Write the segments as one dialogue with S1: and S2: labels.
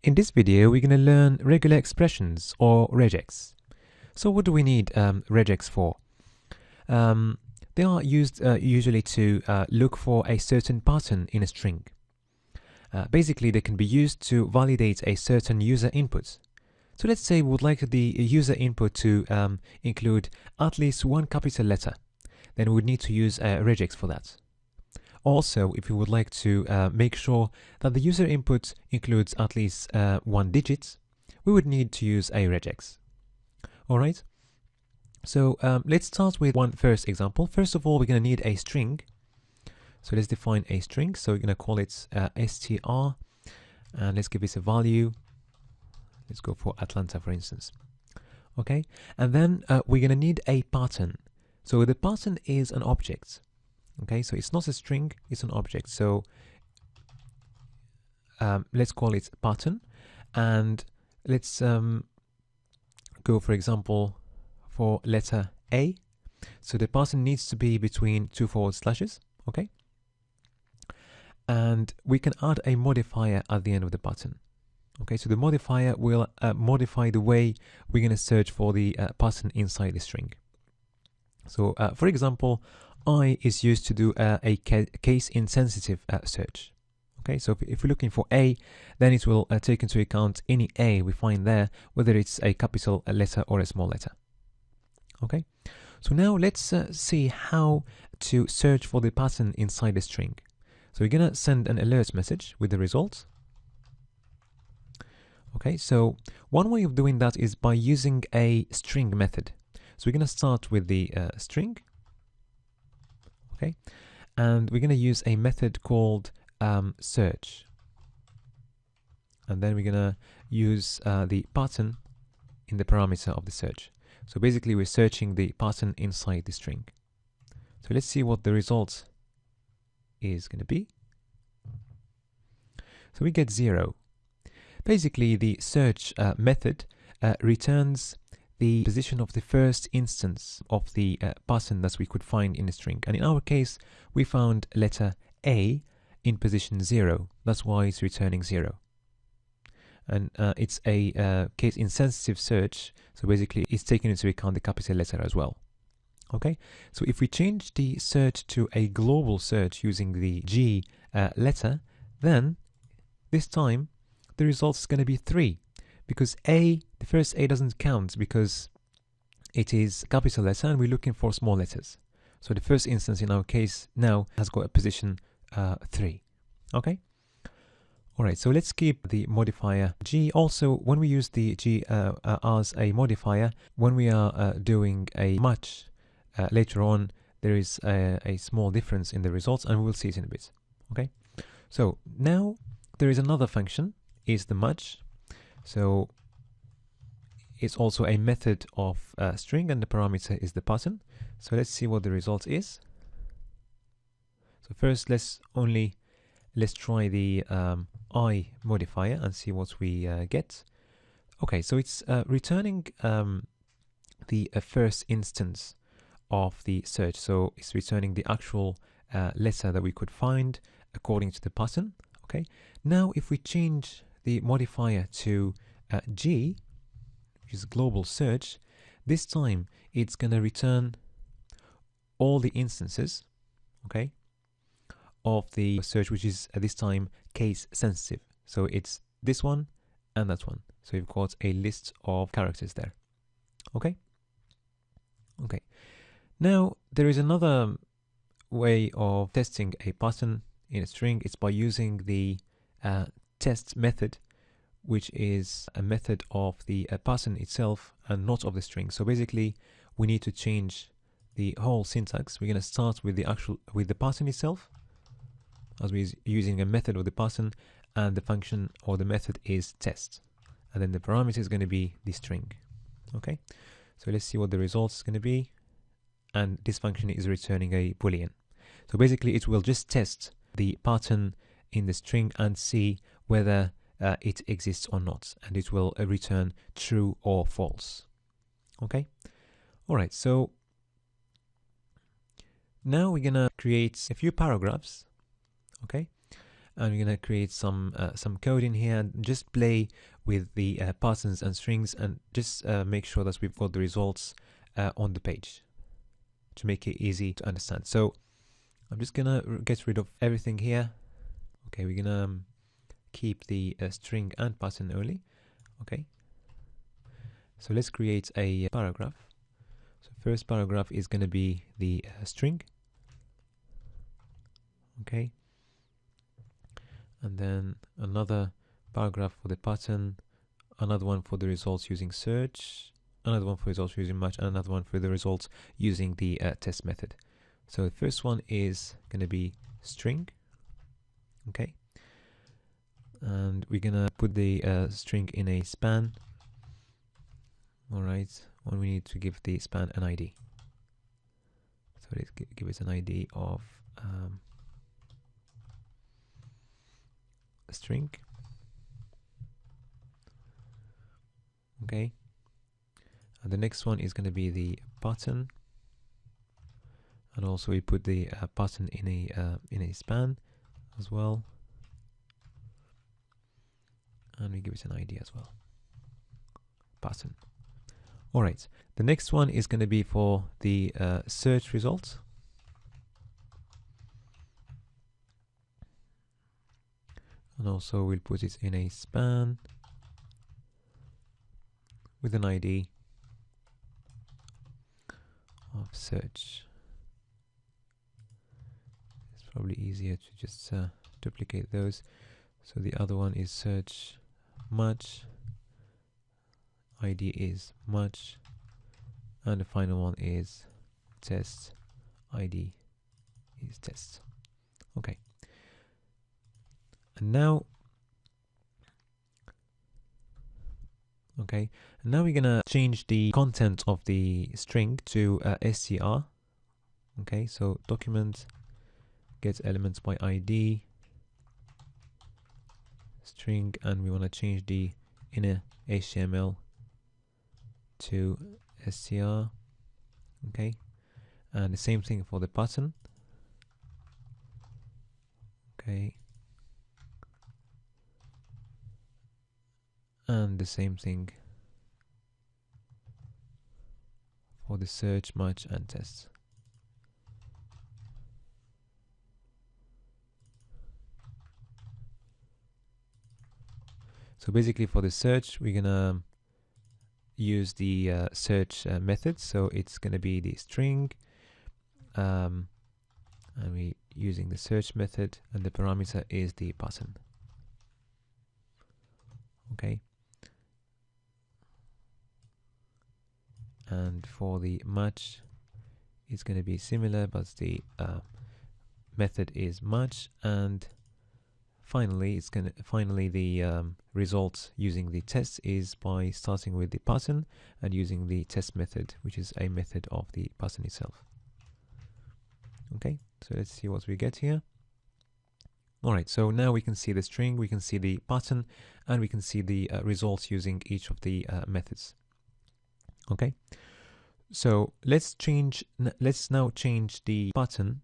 S1: In this video, we're going to learn regular expressions or regex. So what do we need regex for? They are used usually to look for a certain pattern in a string. Basically, they can be used to validate a certain user input. So let's say we would like the user input to include at least one capital letter. Then we would need to use a regex for that. Also, if you would like to make sure that the user input includes at least one digit, we would need to use a regex. Alright, so let's start with one first example. First of all, we're going to need a string. So let's define a string. So we're going to call it str, and let's give this a value. Let's go for Atlanta, for instance. Okay, and then we're going to need a pattern. So the pattern is an object. Okay, so it's not a string, it's an object. So let's call it pattern, and let's go, for example, for letter A. So the pattern needs to be between two forward slashes. Okay, and we can add a modifier at the end of the pattern. Okay, so the modifier will modify the way we're going to search for the pattern inside the string. So for example, I is used to do a case insensitive search. Okay, so if we're looking for A, then it will take into account any A we find there, whether it's a capital letter or a small letter. Okay, so now let's see how to search for the pattern inside the string. So we're gonna send an alert message with the results. Okay, so one way of doing that is by using a string method. So we're gonna start with the string. Okay, and we're going to use a method called search, and then we're going to use the pattern in the parameter of the search. So basically we're searching the pattern inside the string. So let's see what the result is going to be. So we get 0. Basically the search method returns the position of the first instance of the pattern that we could find in the string. And in our case, we found letter A in position 0. That's why it's returning 0. And it's a case insensitive search. So basically, it's taking into account the capital letter as well. Okay, so if we change the search to a global search using the G letter, then this time the result is going to be 3. Because A, the first A doesn't count because it is capital letter and we're looking for small letters. So the first instance in our case now has got a position 3. Okay? Alright, so let's keep the modifier G. Also, when we use the G as a modifier, when we are doing a match later on, there is a small difference in the results, and we'll see it in a bit. Okay? So now there is another function, is the match. So it's also a method of string, and the parameter is the pattern. So let's see what the result is. So first, let's try the I modifier and see what we get. Okay, so it's returning the first instance of the search. So it's returning the actual letter that we could find according to the pattern. Okay, now if we change the modifier to G, which is global search, this time it's going to return all the instances, okay, of the search, which is at this time case sensitive. So it's this one and that one. So you've got a list of characters there. Okay. Okay. Now there is another way of testing a pattern in a string. It's by using the test method, which is a method of the pattern itself and not of the string. So basically we need to change the whole syntax. We're going to start with the pattern itself, as we're using a method of the pattern, and the function or the method is test, and then the parameter is going to be the string. Okay, so let's see what the result is going to be, and this function is returning a boolean. So basically it will just test the pattern in the string and see whether it exists or not, and it will return true or false. Okay, all right, so now we're gonna create a few paragraphs. Okay, and we're gonna create some code in here and just play with the patterns and strings, and just make sure that we've got the results on the page to make it easy to understand. So I'm just gonna get rid of everything here. Okay, we're gonna keep the string and pattern only. Okay, so let's create a paragraph. So first paragraph is going to be the string. Okay, and then another paragraph for the pattern, another one for the results using search, another one for results using match, and another one for the results using the test method. So the first one is going to be string. Okay, and we're gonna put the string in a span. All right, and we need to give the span an ID. So let's give it an ID of string. Okay, and the next one is going to be the pattern, and also we put the pattern in a span as well, and we give it an ID as well, pattern. All right, the next one is going to be for the search results. And also we'll put it in a span with an ID of search. It's probably easier to just duplicate those. So the other one is search match, ID is match, and the final one is test, ID is test. Okay, and now we're gonna change the content of the string to str. Okay, so document get elements by ID string, and we want to change the inner HTML to str. Okay, and the same thing for the pattern. Okay, and the same thing for the search, match, and test. So basically for the search, we're gonna use the search method. So it's gonna be the string, and we're using the search method, and the parameter is the pattern. Okay, and for the match, it's going to be similar, but the method is match, and finally the result using the test is by starting with the pattern and using the test method, which is a method of the pattern itself. Okay, so let's see what we get here. Alright, so now we can see the string, we can see the pattern, and we can see the results using each of the methods. Okay, so let's now change the pattern.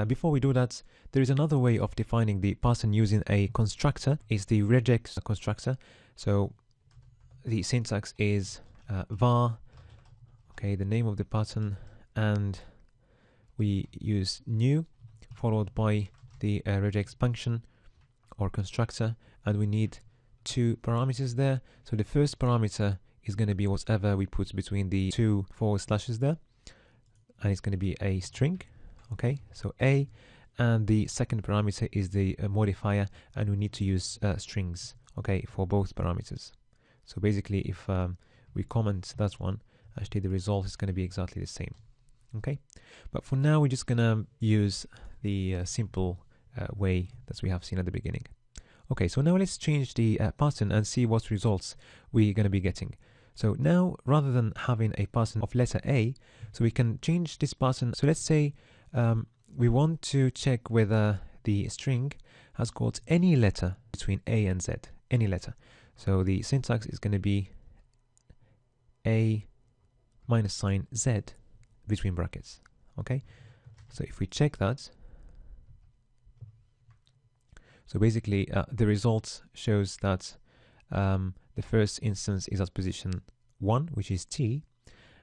S1: Before we do that, there is another way of defining the pattern using a constructor. It's the regex constructor. So the syntax is var, okay, the name of the pattern, and we use new followed by the regex function or constructor, and we need two parameters there. So the first parameter is going to be whatever we put between the two forward slashes there, and it's going to be a string. Okay, so a, and the second parameter is the modifier, and we need to use strings, okay, for both parameters. So basically if we comment that one, actually the result is going to be exactly the same. Okay, but for now we're just gonna use the simple way that we have seen at the beginning. Okay, so now let's change the pattern and see what results we're going to be getting. So now, rather than having a pattern of letter A, so we can change this pattern. So let's say we want to check whether the string has got any letter between A and Z, any letter. So the syntax is going to be A minus sign Z between brackets. Okay, so if we check that, So basically, the result shows that the first instance is at position 1, which is T,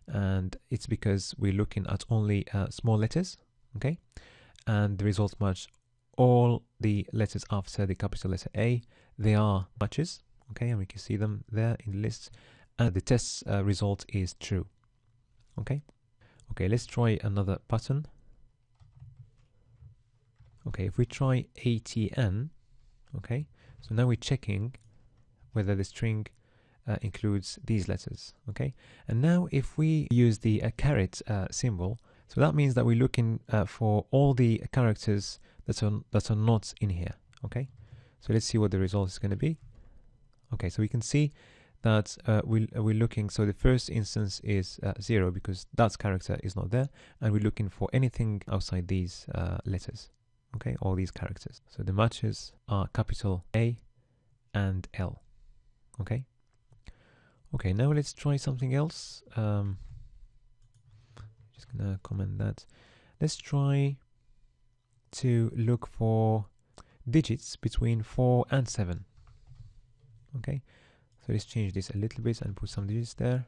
S1: and it's because we're looking at only small letters, okay? And the results match all the letters after the capital letter A. They are matches, okay? And we can see them there in the list. And the test result is true, okay? Okay, let's try another pattern. Okay, if we try ATN, okay, so now we're checking whether the string includes these letters, okay? And now if we use the caret symbol, so that means that we're looking for all the characters that are not in here, okay? So let's see what the result is going to be. Okay, so we can see that we're looking, so the first instance is 0 because that character is not there, and we're looking for anything outside these letters, okay, all these characters. So the matches are capital A and L, okay? Okay, now let's try something else. Just gonna comment that. Let's try to look for digits between 4 and 7, okay? So let's change this a little bit and put some digits there.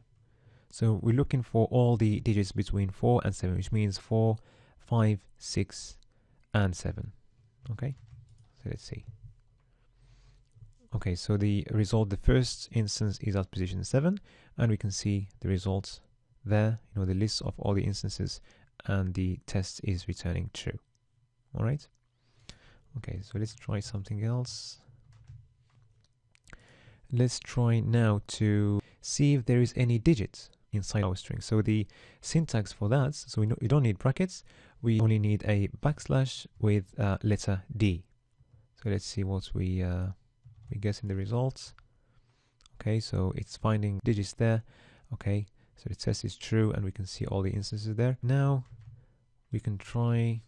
S1: So we're looking for all the digits between 4 and 7, which means 4, 5, 6, and 7. Okay, so let's see. Okay, so the result, the first instance is at position 7, and we can see the results there, you know, the list of all the instances, and the test is returning true. All right. Okay, so let's try something else. Let's try now to see if there is any digits inside our string. So the syntax for that, so we don't need brackets, we only need a backslash with letter D. So let's see what we get in the results. Okay, so it's finding digits there. Okay, so the test is true, and we can see all the instances there. Now we can try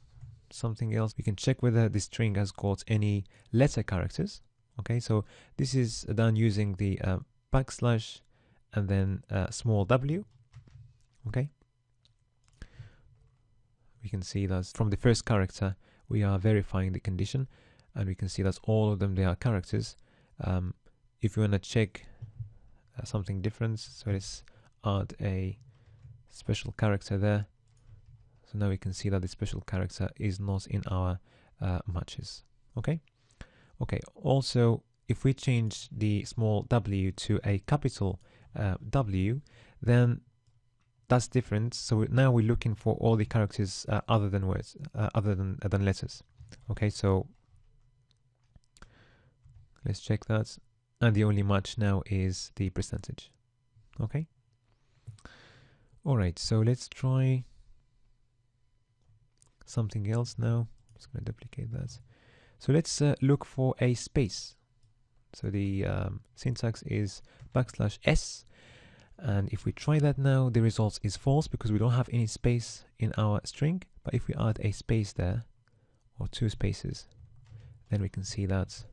S1: something else. We can check whether the string has got any letter characters. Okay, so this is done using the backslash and then small w. Okay, we can see that from the first character we are verifying the condition, and we can see that all of them, they are characters. If you want to check something different, so let's add a special character there. So now we can see that the special character is not in our matches. Okay. Okay, also, if we change the small w to a capital W, then that's different. So now we're looking for all the characters other than words, other than letters. Okay, so let's check that. And the only match now is the percentage. Okay. All right, so let's try something else now. I'm just going to duplicate that. So let's look for a space. So the syntax is \s, and if we try that now, the result is false because we don't have any space in our string. But if we add a space there, or 2 spaces, then we can see that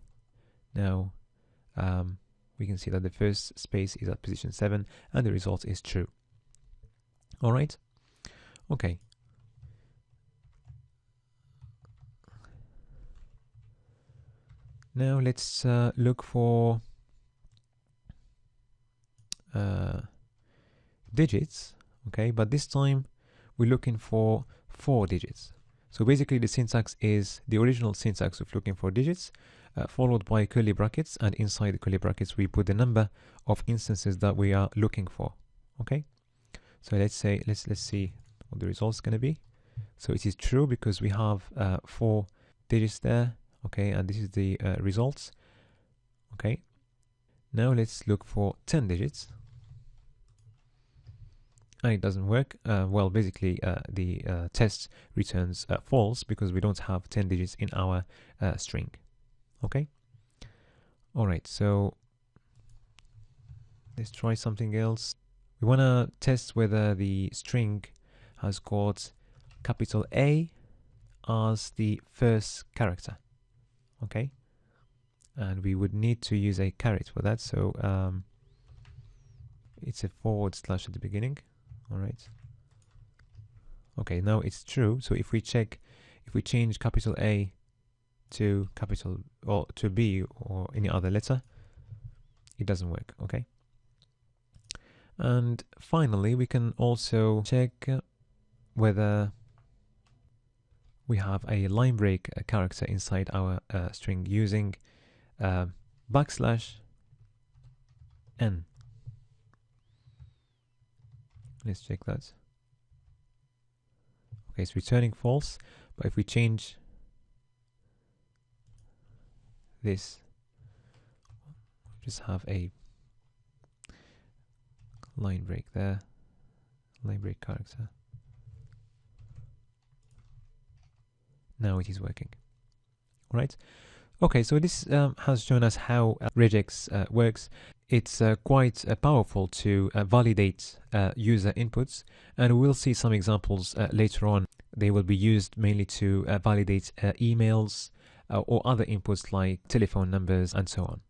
S1: now we can see that the first space is at position 7, and the result is true. All right. Okay. Now let's look for digits, okay, but this time we're looking for 4 digits. So basically the syntax is the original syntax of looking for digits, followed by curly brackets, and inside the curly brackets we put the number of instances that we are looking for. Okay, so let's see what the result is going to be. So it is true because we have 4 digits there. Okay, and this is the results. Okay, now let's look for 10 digits, and it doesn't work. Well, basically the test returns false because we don't have 10 digits in our string. Okay, all right, so let's try something else. We want to test whether the string has got capital A as the first character. Okay, and we would need to use a caret for that, so it's a / at the beginning. All right, okay, now it's true. So if we check, if we change capital A to capital or to B or any other letter, it doesn't work. Okay. And finally, we can also check whether we have a line break character inside our string using \n. Let's check that. Okay, it's returning false, but if we change this, just have a line break there, line break character. Now it is working. All right. Okay, so this has shown us how regex works. It's quite powerful to validate user inputs, and we'll see some examples later on. They will be used mainly to validate emails or other inputs like telephone numbers and so on.